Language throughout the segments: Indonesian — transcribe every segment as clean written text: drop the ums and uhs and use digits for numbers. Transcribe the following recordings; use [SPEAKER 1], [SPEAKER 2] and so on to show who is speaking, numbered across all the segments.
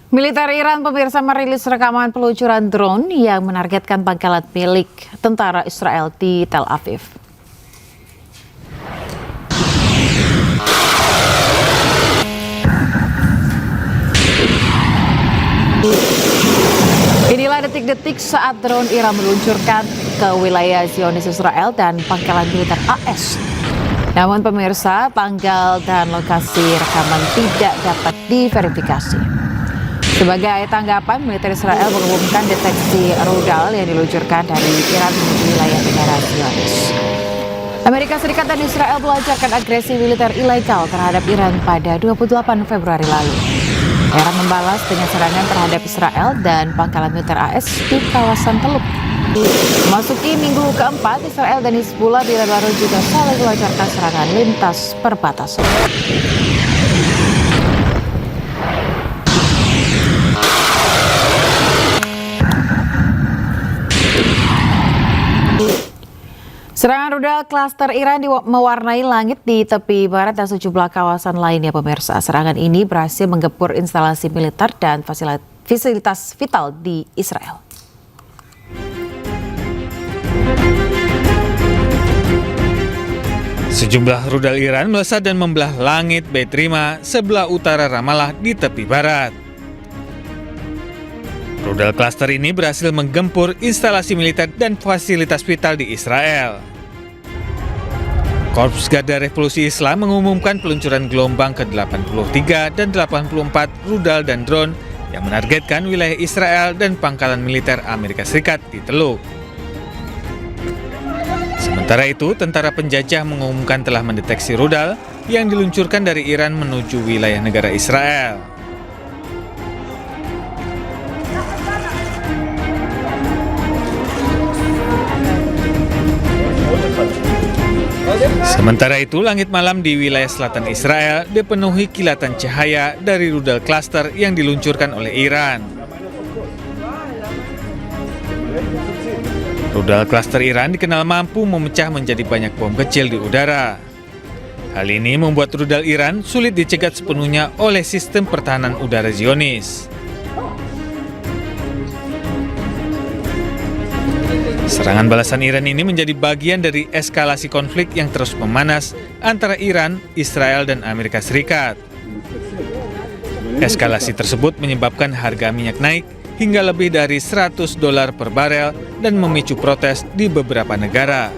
[SPEAKER 1] Militer Iran pemirsa merilis rekaman peluncuran drone yang menargetkan pangkalan milik tentara Israel di Tel Aviv. Inilah detik-detik saat drone Iran meluncurkan ke wilayah Zionis Israel dan pangkalan militer AS. Namun pemirsa, tanggal dan lokasi rekaman tidak dapat diverifikasi. Sebagai tanggapan, militer Israel mengumumkan deteksi rudal yang diluncurkan dari Iran menuju wilayah negara Zionis. Amerika Serikat dan Israel melancarkan agresi militer ilegal terhadap Iran pada 28 Februari lalu. Iran membalas dengan serangan terhadap Israel dan pangkalan militer AS di kawasan Teluk. Memasuki minggu keempat, Israel dan Hizbullah di Lebanon juga saling melancarkan serangan lintas perbatasan. Serangan rudal klaster Iran mewarnai langit di tepi barat dan sejumlah kawasan lainnya pemirsa. Serangan ini berhasil menggempur instalasi militer dan fasilitas vital di Israel.
[SPEAKER 2] Sejumlah rudal Iran melesat dan membelah langit Beit Rima sebelah utara Ramallah di tepi barat. Rudal klaster ini berhasil menggempur instalasi militer dan fasilitas vital di Israel. Korps Garda Revolusi Islam mengumumkan peluncuran gelombang ke-83 dan 84 rudal dan drone yang menargetkan wilayah Israel dan pangkalan militer Amerika Serikat di Teluk. Sementara itu, tentara penjajah mengumumkan telah mendeteksi rudal yang diluncurkan dari Iran menuju wilayah negara Israel. Sementara itu, langit malam di wilayah selatan Israel dipenuhi kilatan cahaya dari rudal klaster yang diluncurkan oleh Iran. Rudal klaster Iran dikenal mampu memecah menjadi banyak bom kecil di udara. Hal ini membuat rudal Iran sulit dicegat sepenuhnya oleh sistem pertahanan udara Zionis. Serangan balasan Iran ini menjadi bagian dari eskalasi konflik yang terus memanas antara Iran, Israel, dan Amerika Serikat. Eskalasi tersebut menyebabkan harga minyak naik hingga lebih dari $100 per barel dan memicu protes di beberapa negara.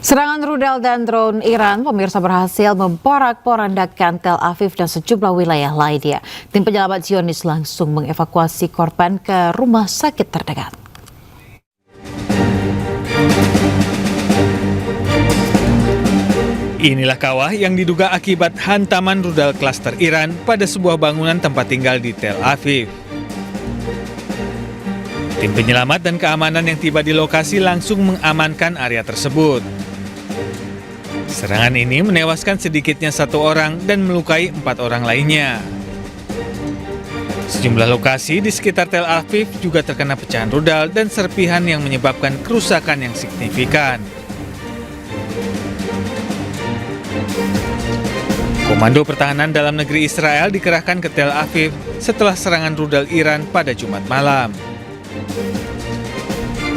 [SPEAKER 1] Serangan rudal dan drone Iran pemirsa berhasil memporak-porandakan Tel Aviv dan sejumlah wilayah lainnya. Tim penyelamat Zionis langsung mengevakuasi korban ke rumah sakit terdekat.
[SPEAKER 2] Inilah kawah yang diduga akibat hantaman rudal klaster Iran pada sebuah bangunan tempat tinggal di Tel Aviv. Tim penyelamat dan keamanan yang tiba di lokasi langsung mengamankan area tersebut. Serangan ini menewaskan sedikitnya 1 orang dan melukai 4 orang lainnya. Sejumlah lokasi di sekitar Tel Aviv juga terkena pecahan rudal dan serpihan yang menyebabkan kerusakan yang signifikan. Komando Pertahanan Dalam Negeri Israel dikerahkan ke Tel Aviv setelah serangan rudal Iran pada Jumat malam.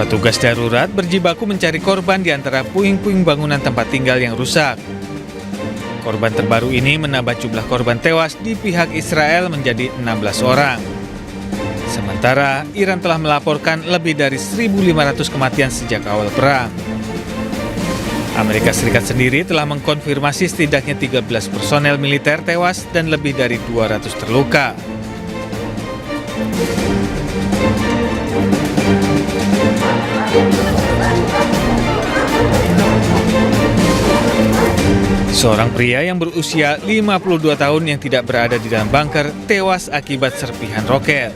[SPEAKER 2] Petugas darurat berjibaku mencari korban di antara puing-puing bangunan tempat tinggal yang rusak. Korban terbaru ini menambah jumlah korban tewas di pihak Israel menjadi 16 orang. Sementara Iran telah melaporkan lebih dari 1.500 kematian sejak awal perang. Amerika Serikat sendiri telah mengkonfirmasi setidaknya 13 personel militer tewas dan lebih dari 200 terluka. Seorang pria yang berusia 52 tahun yang tidak berada di dalam bunker tewas akibat serpihan roket.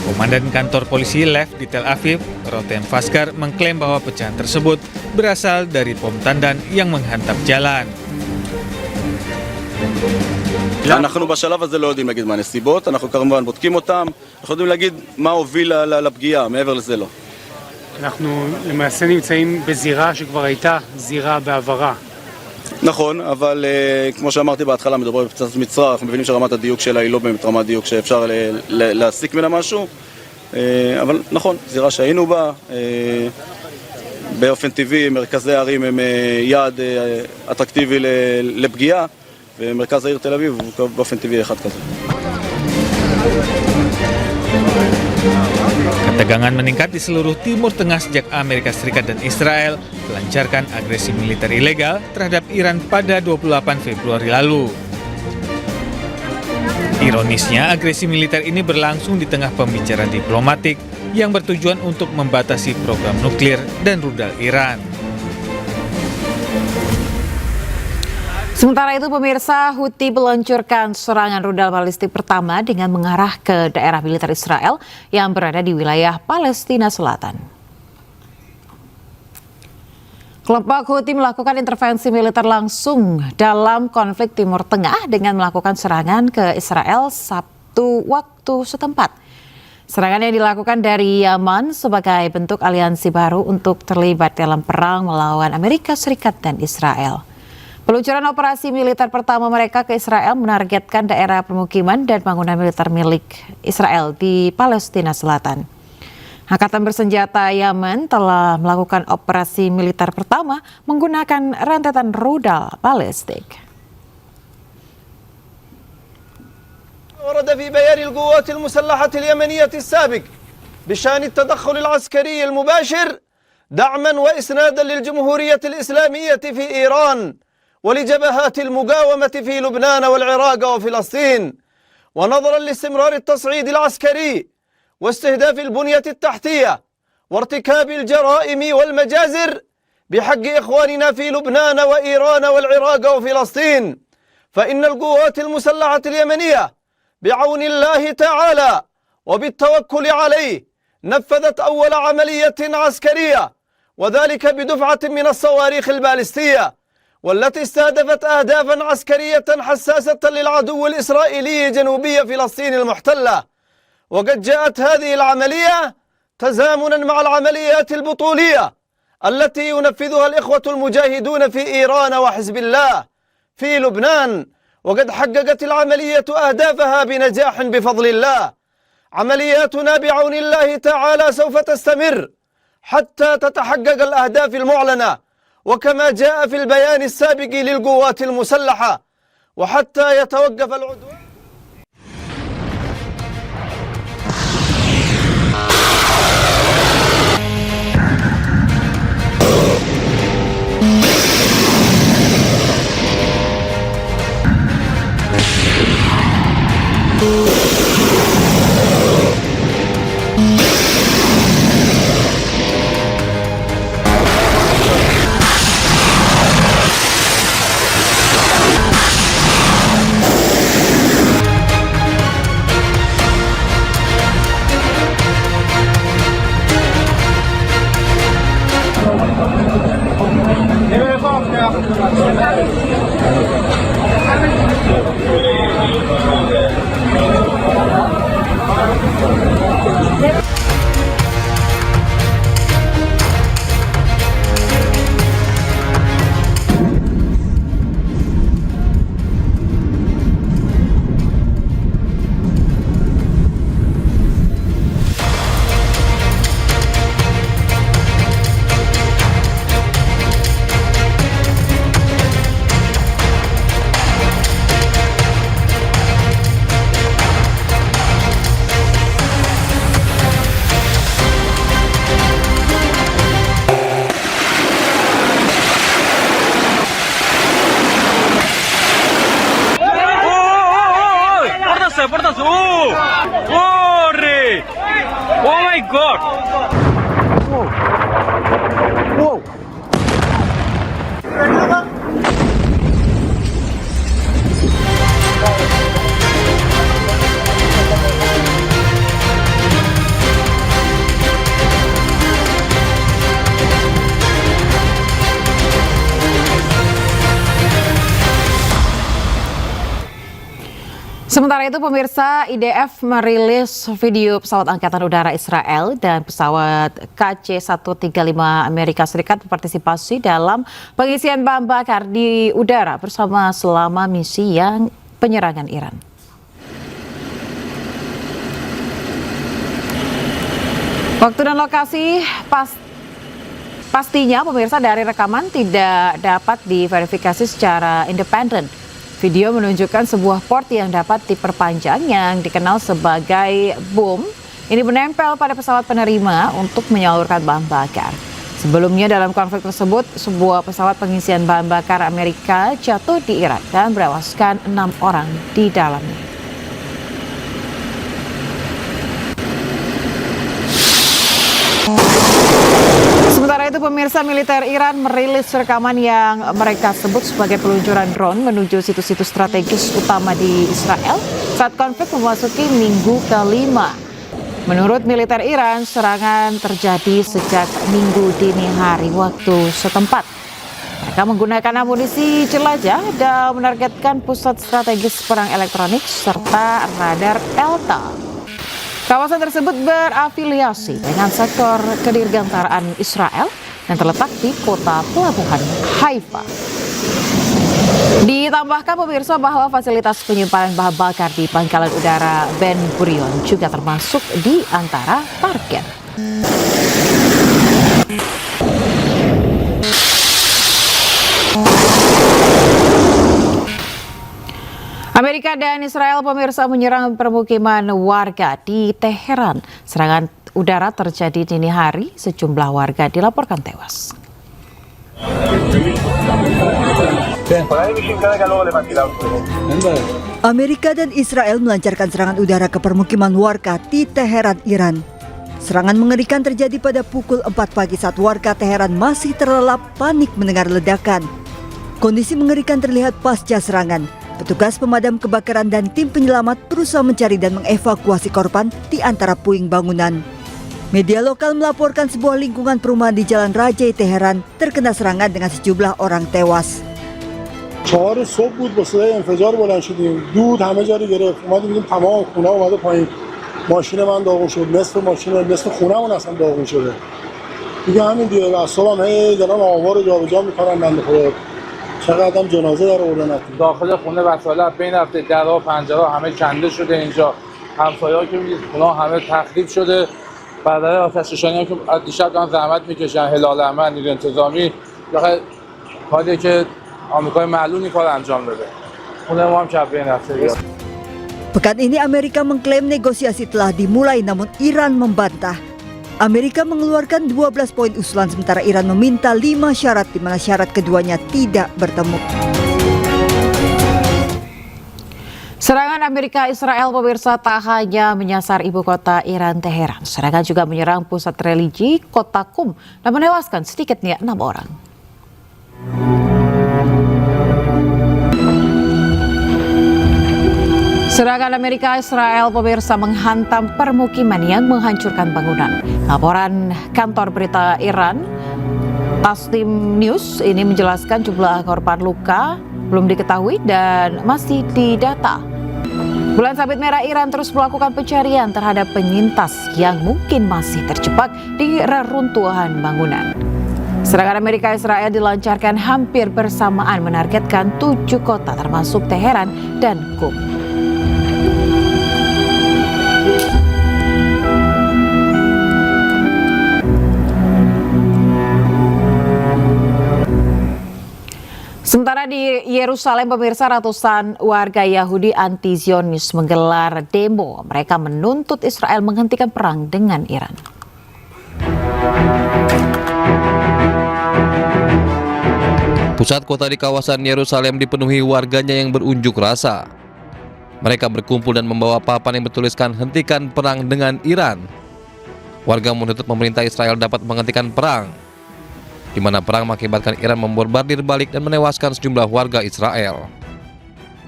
[SPEAKER 2] Komandan kantor polisi Lev di Tel Aviv, Rotem Faskar, mengklaim bahwa pecahan tersebut berasal dari bom tandan yang menghantam jalan.
[SPEAKER 3] אנחנו בשלב הזה לא יודעים להגיד מה הנסיבות, אנחנו כמובן בודקים אותם, אנחנו יודעים להגיד מה הוביל לפגיעה, מעבר לזה לא.
[SPEAKER 4] אנחנו למעשה נמצאים בזירה שכבר הייתה זירה בעברה.
[SPEAKER 3] נכון, אבל כמו שאמרתי בהתחלה, מדברים בפצצת מצרר, אנחנו מבינים שרמת הדיוק שלה היא לא באמת רמת דיוק שאפשר להסיק ממנה משהו, אבל נכון, זירה שהיינו בה, באופן טבעי מרכזי הערים הם יעד אטרקטיבי לפגיעה, ומרכז העיר תל אביב הוא באופן טבעי אחד כזה.
[SPEAKER 2] Ketegangan meningkat di seluruh Timur Tengah sejak Amerika Serikat dan Israel melancarkan agresi militer ilegal terhadap Iran pada 28 Februari lalu. Ironisnya, agresi militer ini berlangsung di tengah pembicaraan diplomatik yang bertujuan untuk membatasi program nuklir dan rudal Iran.
[SPEAKER 1] Sementara itu pemirsa, Houthi meluncurkan serangan rudal balistik pertama dengan mengarah ke daerah militer Israel yang berada di wilayah Palestina Selatan. Kelompok Houthi melakukan intervensi militer langsung dalam konflik Timur Tengah dengan melakukan serangan ke Israel Sabtu waktu setempat. Serangan yang dilakukan dari Yaman sebagai bentuk aliansi baru untuk terlibat dalam perang melawan Amerika Serikat dan Israel. Peluncuran operasi militer pertama mereka ke Israel menargetkan daerah permukiman dan bangunan militer milik Israel di Palestina Selatan. Angkatan bersenjata Yaman telah melakukan operasi militer pertama menggunakan rentetan rudal balistik.
[SPEAKER 5] ورد في بيان القوات المسلحة اليمنية السابق بشأن التدخل العسكري المباشر دعما وإسنادا للجمهورية الإسلامية في إيران ولجبهات المقاومة في لبنان والعراق وفلسطين، ونظرا لاستمرار التصعيد العسكري واستهداف البنية التحتية وارتكاب الجرائم والمجازر بحق إخواننا في لبنان وإيران والعراق وفلسطين، فإن القوات المسلحة اليمنية بعون الله تعالى وبالتوكل عليه نفذت أول عملية عسكرية، وذلك بدفعة من الصواريخ البالستية والتي استهدفت أهدافا عسكرية حساسة للعدو الإسرائيلي جنوبي فلسطين المحتلة. وقد جاءت هذه العملية تزامنا مع العمليات البطولية التي ينفذها الإخوة المجاهدون في إيران وحزب الله في لبنان، وقد حققت العملية أهدافها بنجاح بفضل الله. عملياتنا بعون الله تعالى سوف تستمر حتى تتحقق الأهداف المعلنة وكما جاء في البيان السابق للقوات المسلحة وحتى يتوقف العدوان.
[SPEAKER 1] Sementara itu pemirsa, IDF merilis video pesawat Angkatan Udara Israel dan pesawat KC-135 Amerika Serikat berpartisipasi dalam pengisian bahan bakar di udara bersama selama misi yang penyerangan Iran. Waktu dan lokasi pastinya pemirsa dari rekaman tidak dapat diverifikasi secara independen. Video menunjukkan sebuah port yang dapat diperpanjang yang dikenal sebagai boom. Ini menempel pada pesawat penerima untuk menyalurkan bahan bakar. Sebelumnya dalam konflik tersebut, sebuah pesawat pengisian bahan bakar Amerika jatuh di Irak dan menewaskan 6 orang di dalamnya. Sementara itu pemirsa, militer Iran merilis rekaman yang mereka sebut sebagai peluncuran drone menuju situs-situs strategis utama di Israel saat konflik memasuki minggu kelima. Menurut militer Iran, serangan terjadi sejak minggu dini hari waktu setempat. Mereka menggunakan amunisi jelajah dan menargetkan pusat strategis perang elektronik serta radar Elta. Kawasan tersebut berafiliasi dengan sektor kedirgantaraan Israel yang terletak di kota pelabuhan Haifa. Ditambahkan pemirsa bahwa fasilitas penyimpanan bahan bakar di Pangkalan Udara Ben Gurion juga termasuk di antara target. Amerika dan Israel pemirsa menyerang permukiman warga di Teheran. Serangan udara terjadi dini hari, sejumlah warga dilaporkan tewas.
[SPEAKER 6] Amerika dan Israel melancarkan serangan udara ke permukiman warga di Teheran, Iran. Serangan mengerikan terjadi pada pukul 4 pagi saat warga Teheran masih terlelap panik mendengar ledakan. Kondisi mengerikan terlihat pasca serangan. Petugas pemadam kebakaran dan tim penyelamat berusaha mencari dan mengevakuasi korban di antara puing bangunan. Media lokal melaporkan sebuah lingkungan perumahan di Jalan Rajai Teheran terkena serangan dengan sejumlah orang tewas.
[SPEAKER 7] 4 صبح بود با صدای انفجار بلند شدیم دود همه جا رو گرفت اومدیم دیدیم تمام خونه اومده پایین ماشین من داغون شد نصف ماشین نصف خونه‌مون اصلا داغون شده دیگه همین دیگه اعصابم هی دارن آوار رو جابجا می‌کنن بنده خدا چقدر هم جنازه در آوردن
[SPEAKER 8] داخل خونه وسایل بین رفته درها پنجره همه کنده شده اینجا همسایه‌ها که می‌بینید خونه همه تخریب شده برای آتش‌نشانی‌ها که دیشب دارن زحمت می‌کشن هلال احمر نیروی انتظامی داخل کاری که آمریکای معلوم این کار انجام داده خونه ما هم کف بین رفته.
[SPEAKER 6] Pekan ini Amerika mengklaim negosiasi telah dimulai namun Iran membantah. Amerika mengeluarkan 12 poin usulan sementara Iran meminta 5 syarat di mana syarat keduanya tidak bertemu.
[SPEAKER 1] Serangan Amerika Israel pemirsa tak hanya menyasar ibu kota Iran Teheran. Serangan juga menyerang pusat religi kota Qum dan menewaskan sedikitnya 6 orang. Serangan Amerika Israel pemirsa menghantam permukiman yang menghancurkan bangunan. Laporan kantor berita Iran Tasnim News ini menjelaskan jumlah korban luka belum diketahui dan masih didata. Bulan Sabit Merah Iran terus melakukan pencarian terhadap penyintas yang mungkin masih terjebak di reruntuhan bangunan. Serangan Amerika Israel dilancarkan hampir bersamaan menargetkan 7 kota termasuk Teheran dan Qum. Sementara di Yerusalem pemirsa, ratusan warga Yahudi anti-Zionis menggelar demo. Mereka menuntut Israel menghentikan perang dengan Iran.
[SPEAKER 9] Pusat kota di kawasan Yerusalem dipenuhi warganya yang berunjuk rasa. Mereka berkumpul dan membawa papan yang bertuliskan hentikan perang dengan Iran. Warga menuntut pemerintah Israel dapat menghentikan perang, di mana perang mengakibatkan Iran membombardir balik dan menewaskan sejumlah warga Israel.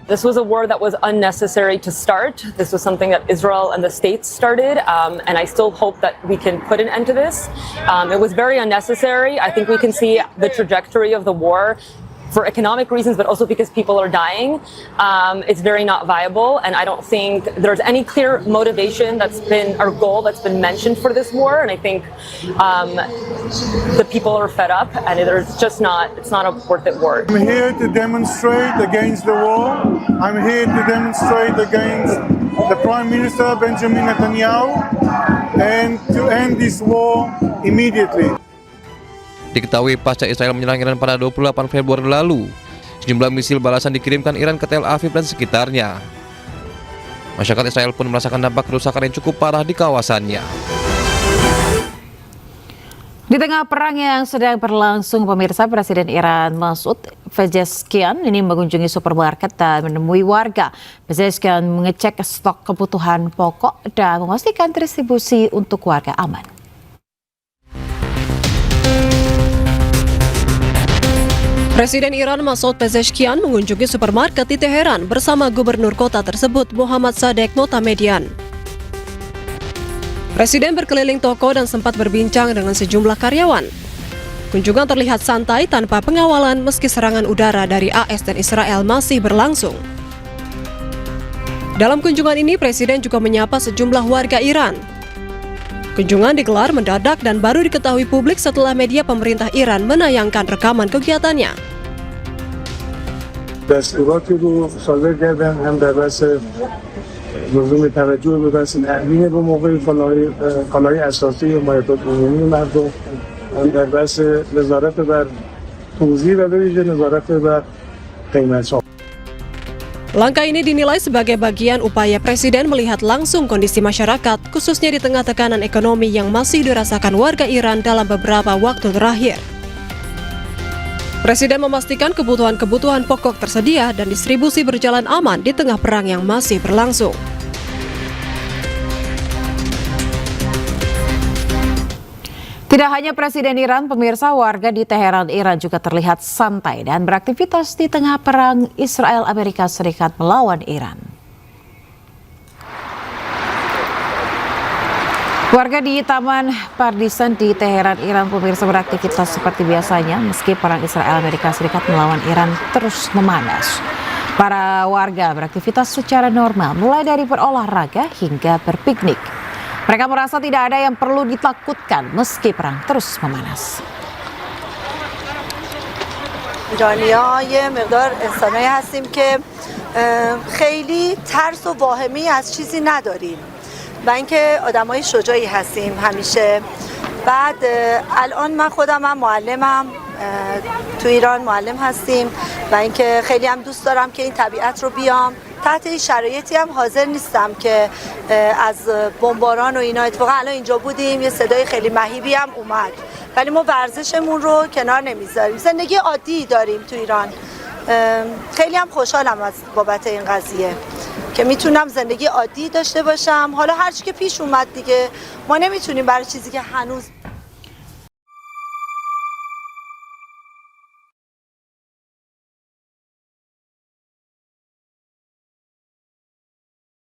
[SPEAKER 10] This was a war that was unnecessary to start. This was something that Israel and the states started, and I still hope that we can put an end to this. It was very unnecessary. I think we can see the trajectory of the war for economic reasons, but also because people are dying, it's very not viable. And I don't think there's any clear motivation that's been our goal that's been mentioned for this war. And I think the people are fed up, and it's not a worth it war.
[SPEAKER 7] I'm here to demonstrate against the war. I'm here to demonstrate against the Prime Minister Benjamin Netanyahu and to end this war immediately.
[SPEAKER 9] Diketahui pasca Israel menyerang Iran pada 28 Februari lalu, sejumlah misil balasan dikirimkan Iran ke Tel Aviv dan sekitarnya. Masyarakat Israel pun merasakan dampak kerusakan yang cukup parah di kawasannya.
[SPEAKER 1] Di tengah perang yang sedang berlangsung, pemirsa, Presiden Iran Masoud Pezeshkian ini mengunjungi supermarket dan menemui warga. Pezeshkian mengecek stok kebutuhan pokok dan memastikan distribusi untuk warga aman.
[SPEAKER 11] Presiden Iran Masoud Pezeshkian mengunjungi supermarket di Teheran bersama gubernur kota tersebut Muhammad Sadek Motamedian. Presiden berkeliling toko dan sempat berbincang dengan sejumlah karyawan. Kunjungan terlihat santai tanpa pengawalan meski serangan udara dari AS dan Israel masih berlangsung. Dalam kunjungan ini, Presiden juga menyapa sejumlah warga Iran. Kunjungan digelar mendadak dan baru diketahui publik setelah media pemerintah Iran menayangkan rekaman kegiatannya.
[SPEAKER 7] دستوراتی رو صادر کردن هم در بحث لزوم توجه به بحث تأمین به موقع کالای اساسی مایحتاج عمومی مردم هم در بحث نظارت بر توزیع و به ویژه نظارت بر قیمت‌ها.
[SPEAKER 11] Langkah ini dinilai sebagai bagian upaya Presiden melihat langsung kondisi masyarakat, khususnya di tengah tekanan ekonomi yang masih dirasakan warga Iran dalam beberapa waktu terakhir. Presiden memastikan kebutuhan-kebutuhan pokok tersedia dan distribusi berjalan aman di tengah perang yang masih berlangsung.
[SPEAKER 1] Tidak hanya Presiden Iran, pemirsa, warga di Teheran, Iran juga terlihat santai dan beraktivitas di tengah perang Israel-Amerika Serikat melawan Iran. Warga di Taman Pardisan di Teheran, Iran, pemirsa, beraktivitas seperti biasanya meski perang Israel-Amerika Serikat melawan Iran terus memanas. Para warga beraktivitas secara normal, mulai dari berolahraga hingga berpiknik. Mereka merasa tidak ada yang perlu ditakutkan meski perang terus memanas.
[SPEAKER 12] ایرانی‌ها یه مقدار انسانایی هستیم که خیلی ترس و واهمی از چیزی نداریم و اینکه آدمای شجاعی هستیم همیشه. بعد الان من خودم هم معلمم، تو ایران معلم هستیم و اینکه خیلی هم دوست دارم که این طبیعت رو بیام. تحت این شرایطی هم حاضر نیستم که از بمباران و اینا، اتفاقا الان اینجا بودیم یه صدای خیلی مهیبی هم اومد، ولی ما ورزشمون رو کنار نمیذاریم. زندگی عادی داریم تو ایران. خیلی هم خوشحالم از بابت این قضیه که میتونم زندگی عادی داشته باشم. حالا هر چی که پیش اومد دیگه، ما نمیتونیم برای چیزی که هنوز